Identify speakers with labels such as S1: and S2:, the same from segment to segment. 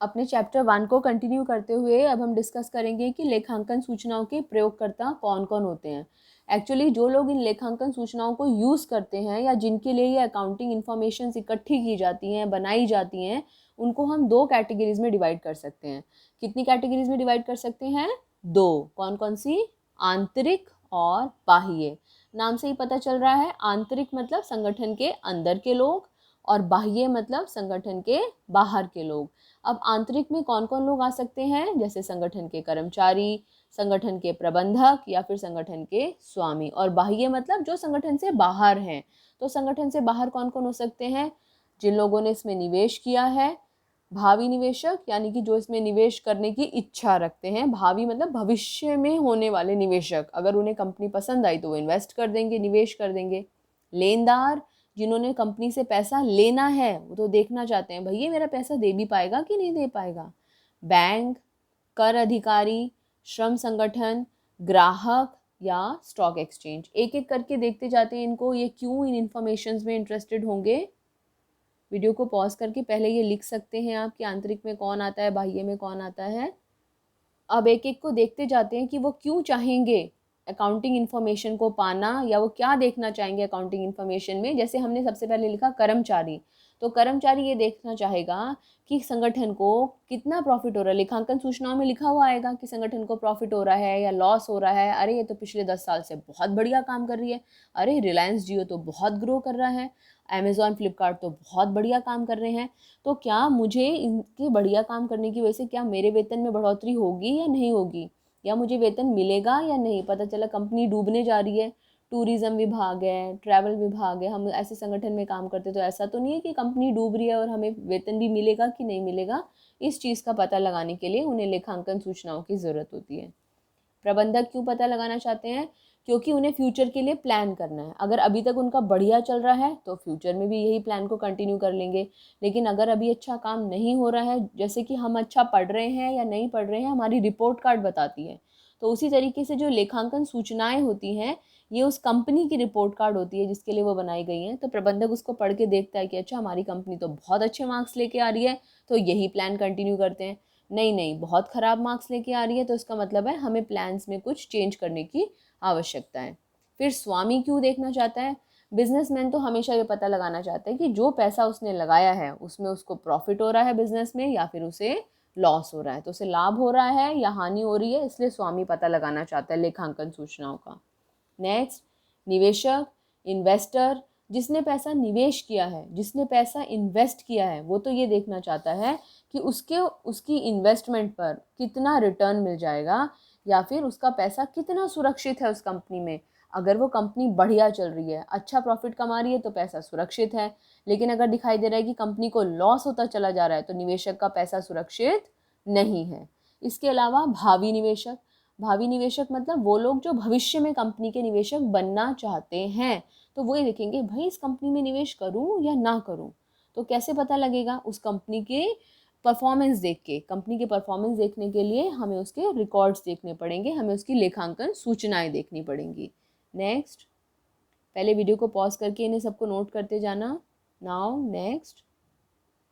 S1: अपने चैप्टर 1 को कंटिन्यू करते हुए अब हम डिस्कस करेंगे कि लेखांकन सूचनाओं के प्रयोगकर्ता कौन कौन होते हैं। एक्चुअली जो लोग इन लेखांकन सूचनाओं को यूज़ करते हैं या जिनके लिए ये अकाउंटिंग इन्फॉर्मेशन इकट्ठी की जाती हैं, बनाई जाती हैं, उनको हम 2 कैटेगरीज में डिवाइड कर सकते हैं। कितनी कैटेगरीज में डिवाइड कर सकते हैं? 2। कौन कौन सी? आंतरिक और बाह्य। नाम से ही पता चल रहा है, आंतरिक मतलब संगठन के अंदर के लोग और बाह्य मतलब संगठन के बाहर के लोग। अब आंतरिक में कौन कौन लोग आ सकते हैं? जैसे संगठन के कर्मचारी, संगठन के प्रबंधक या फिर संगठन के स्वामी। और बाह्य मतलब जो संगठन से बाहर हैं। तो संगठन से बाहर कौन कौन हो सकते हैं? जिन लोगों ने इसमें निवेश किया है, भावी निवेशक यानी कि जो इसमें निवेश करने की इच्छा रखते हैं। भावी मतलब भविष्य में होने वाले निवेशक, अगर उन्हें कंपनी पसंद आई तो वो इन्वेस्ट कर देंगे, निवेश कर देंगे। लेनदार, जिन्होंने कंपनी से पैसा लेना है, वो तो देखना चाहते हैं भैया मेरा पैसा दे भी पाएगा कि नहीं दे पाएगा। बैंक, कर अधिकारी, श्रम संगठन, ग्राहक या स्टॉक एक्सचेंज। एक एक करके देखते जाते हैं इनको, ये क्यों इन इंफॉर्मेशन में इंटरेस्टेड होंगे। वीडियो को पॉज करके पहले ये लिख सकते हैं आप कि आंतरिक में कौन आता है, बाह्य में कौन आता है। अब एक एक को देखते जाते हैं कि वो क्यों चाहेंगे अकाउंटिंग इन्फॉर्मेशन को पाना, या वो क्या देखना चाहेंगे अकाउंटिंग इन्फॉर्मेशन में। जैसे हमने सबसे पहले लिखा कर्मचारी, तो कर्मचारी ये देखना चाहेगा कि संगठन को कितना प्रॉफिट हो रहा है। लेखांकन सूचनाओं में लिखा हुआ आएगा कि संगठन को प्रॉफिट हो रहा है या लॉस हो रहा है। अरे ये तो पिछले 10 साल से बहुत बढ़िया काम कर रही है, अरे रिलायंस जियो तो बहुत ग्रो कर रहा है, अमेज़ॉन फ्लिपकार्ट तो बहुत बढ़िया काम कर रहे हैं। तो क्या मुझे इनके बढ़िया काम करने की वजह से क्या मेरे वेतन में बढ़ोतरी होगी या नहीं होगी, या मुझे वेतन मिलेगा या नहीं। पता चला कंपनी डूबने जा रही है, टूरिज्म विभाग है, ट्रैवल विभाग है, हम ऐसे संगठन में काम करते, तो ऐसा तो नहीं है कि कंपनी डूब रही है और हमें वेतन भी मिलेगा कि नहीं मिलेगा। इस चीज़ का पता लगाने के लिए उन्हें लेखांकन सूचनाओं की ज़रूरत होती है। प्रबंधक क्यों पता लगाना चाहते हैं? क्योंकि उन्हें फ्यूचर के लिए प्लान करना है। अगर अभी तक उनका बढ़िया चल रहा है तो फ्यूचर में भी यही प्लान को कंटिन्यू कर लेंगे। लेकिन अगर अभी अच्छा काम नहीं हो रहा है, जैसे कि हम अच्छा पढ़ रहे हैं या नहीं पढ़ रहे हैं, हमारी रिपोर्ट कार्ड बताती है। तो उसी तरीके से जो लेखांकन सूचनाएं होती हैं, ये उस कंपनी की रिपोर्ट कार्ड होती है जिसके लिए वो बनाई गई हैं। तो प्रबंधक उसको पढ़ के देखता है कि अच्छा हमारी कंपनी तो बहुत अच्छे मार्क्स लेके आ रही है, तो यही प्लान कंटिन्यू करते हैं। नहीं नहीं, बहुत ख़राब मार्क्स लेके आ रही है, तो इसका मतलब है हमें प्लान्स में कुछ चेंज करने की आवश्यकता है। फिर स्वामी क्यों देखना चाहता है? बिजनेसमैन तो हमेशा ये पता लगाना चाहता है कि जो पैसा उसने लगाया है उसमें उसको प्रॉफिट हो रहा है बिजनेस में, या फिर उसे लॉस हो रहा है, तो उसे लाभ हो रहा है या हानि हो रही है। इसलिए स्वामी पता लगाना चाहता है लेखांकन सूचनाओं का। नेक्स्ट, निवेशक, इन्वेस्टर, जिसने पैसा निवेश किया है, जिसने पैसा इन्वेस्ट किया है, वो तो ये देखना चाहता है कि उसकी इन्वेस्टमेंट पर कितना रिटर्न मिल जाएगा, या फिर उसका पैसा कितना सुरक्षित है उस कंपनी में। अगर वो कंपनी बढ़िया चल रही है, अच्छा प्रॉफिट कमा रही है, तो पैसा सुरक्षित है। लेकिन अगर दिखाई दे रहा है कि कंपनी को लॉस होता चला जा रहा है, तो निवेशक का पैसा सुरक्षित नहीं है। इसके अलावा भावी निवेशक, भावी निवेशक मतलब वो लोग जो भविष्य में कंपनी के निवेशक बनना चाहते हैं। तो वो ये देखेंगे भाई इस कंपनी में निवेश करूं या ना करूं। तो कैसे पता लगेगा? उस कंपनी के परफॉर्मेंस देख के। कंपनी के परफॉर्मेंस देखने के लिए हमें उसके रिकॉर्ड्स देखने पड़ेंगे, हमें उसकी लेखांकन सूचनाएं देखनी पड़ेंगी। नेक्स्ट, पहले वीडियो को पॉज करके इन्हें सबको नोट करते जाना। नाउ नेक्स्ट,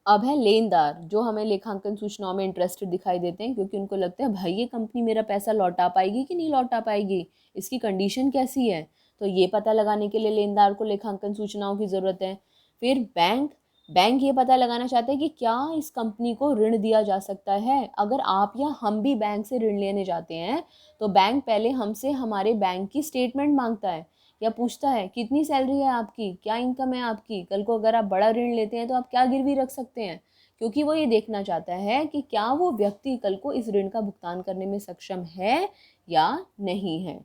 S1: अब है लेनदार, जो हमें लेखांकन सूचनाओं में इंटरेस्टेड दिखाई देते हैं, क्योंकि उनको लगता है भाई ये कंपनी मेरा पैसा लौटा पाएगी कि नहीं लौटा पाएगी, इसकी कंडीशन कैसी है। तो ये पता लगाने के लिए लेनदार को लेखांकन सूचनाओं की ज़रूरत है। फिर बैंक, बैंक ये पता लगाना चाहते हैं कि क्या इस कंपनी को ऋण दिया जा सकता है। अगर आप या हम भी बैंक से ऋण लेने जाते हैं, तो बैंक पहले हमसे हमारे बैंक की स्टेटमेंट मांगता है, या पूछता है कितनी सैलरी है आपकी, क्या इनकम है आपकी, कल को अगर आप बड़ा ऋण लेते हैं तो आप क्या गिरवी रख सकते हैं। क्योंकि वो ये देखना चाहता है कि क्या वो व्यक्ति कल को इस ऋण का भुगतान करने में सक्षम है या नहीं है।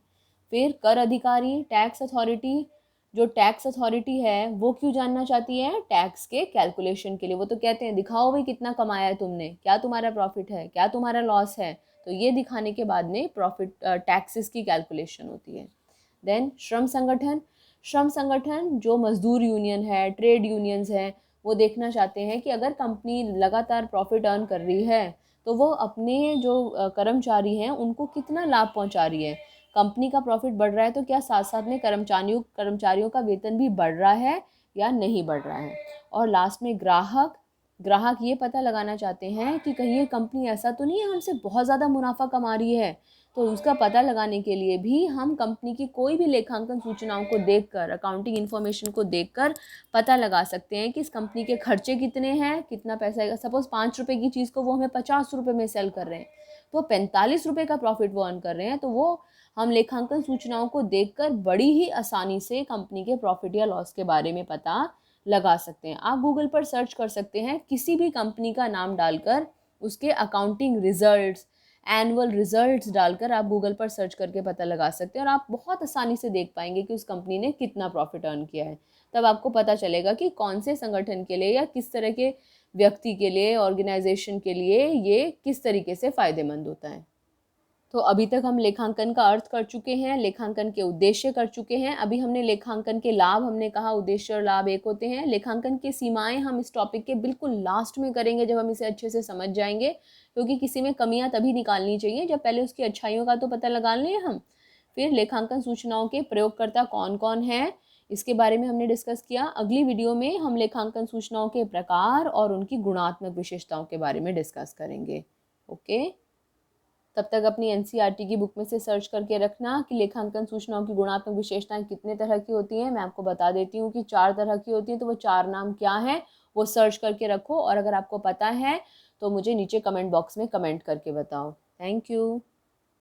S1: फिर कर अधिकारी, टैक्स अथॉरिटी, जो टैक्स अथॉरिटी है वो क्यों जानना चाहती है? टैक्स के कैलकुलेशन के लिए। वो तो कहते हैं दिखाओ भाई कितना कमाया है तुमने, क्या तुम्हारा प्रॉफिट है, क्या तुम्हारा लॉस है। तो ये दिखाने के बाद में प्रॉफिट टैक्सेस की कैलकुलेशन होती है। देन श्रम संगठन, श्रम संगठन जो मजदूर यूनियन है, ट्रेड यूनियंस हैं, वो देखना चाहते हैं कि अगर कंपनी लगातार प्रॉफिट अर्न कर रही है, तो वो अपने जो कर्मचारी हैं उनको कितना लाभ पहुंचा रही है। कंपनी का प्रॉफिट बढ़ रहा है तो क्या साथ साथ में कर्मचारियों का वेतन भी बढ़ रहा है या नहीं बढ़ रहा है। और लास्ट में ग्राहक, ग्राहक ये पता लगाना चाहते हैं कि कहीं ये कंपनी ऐसा तो नहीं है हमसे बहुत ज़्यादा मुनाफा कमा रही है। तो उसका पता लगाने के लिए भी हम कंपनी की कोई भी लेखांकन सूचनाओं को देखकर, अकाउंटिंग इन्फॉर्मेशन को देखकर पता लगा सकते हैं कि इस कंपनी के खर्चे कितने हैं, कितना पैसा आएगा। सपोज़ 5 रुपये की चीज़ को वो हमें 50 रुपये में सेल कर रहे हैं, तो 45 रुपये का प्रॉफिट वो अर्न कर रहे हैं। तो वो हम लेखांकन सूचनाओं को देखकर बड़ी ही आसानी से कंपनी के प्रॉफिट या लॉस के बारे में पता लगा सकते हैं। आप गूगल पर सर्च कर सकते हैं, किसी भी कंपनी का नाम डालकर उसके अकाउंटिंग रिजल्ट्स, एनुअल रिजल्ट्स डालकर आप गूगल पर सर्च करके पता लगा सकते हैं और आप बहुत आसानी से देख पाएंगे कि उस कंपनी ने कितना प्रॉफिट अर्न किया है। तब आपको पता चलेगा कि कौन से संगठन के लिए या किस तरह के व्यक्ति के लिए, ऑर्गेनाइजेशन के लिए ये किस तरीके से फ़ायदेमंद होता है। तो अभी तक हम लेखांकन का अर्थ कर चुके हैं, लेखांकन के उद्देश्य कर चुके हैं। अभी हमने लेखांकन के लाभ, हमने कहा उद्देश्य और लाभ एक होते हैं। लेखांकन की सीमाएं हम इस टॉपिक के बिल्कुल लास्ट में करेंगे, जब हम इसे अच्छे से समझ जाएंगे, क्योंकि किसी में कमियां तभी निकालनी चाहिए जब पहले उसकी अच्छाइयों का तो पता लगा लें हम। फिर लेखांकन सूचनाओं के प्रयोगकर्ता कौन कौन हैं, इसके बारे में हमने डिस्कस किया। अगली वीडियो में हम लेखांकन सूचनाओं के प्रकार और उनकी गुणात्मक विशेषताओं के बारे में डिस्कस करेंगे। ओके, तब तक अपनी एनसीईआरटी की बुक में से सर्च करके रखना कि लेखांकन सूचनाओं की गुणात्मक विशेषताएं कितने तरह की होती हैं। मैं आपको बता देती हूँ कि 4 तरह की होती हैं, तो वो 4 नाम क्या हैं वो सर्च करके रखो, और अगर आपको पता है तो मुझे नीचे कमेंट बॉक्स में कमेंट करके बताओ। Thank you.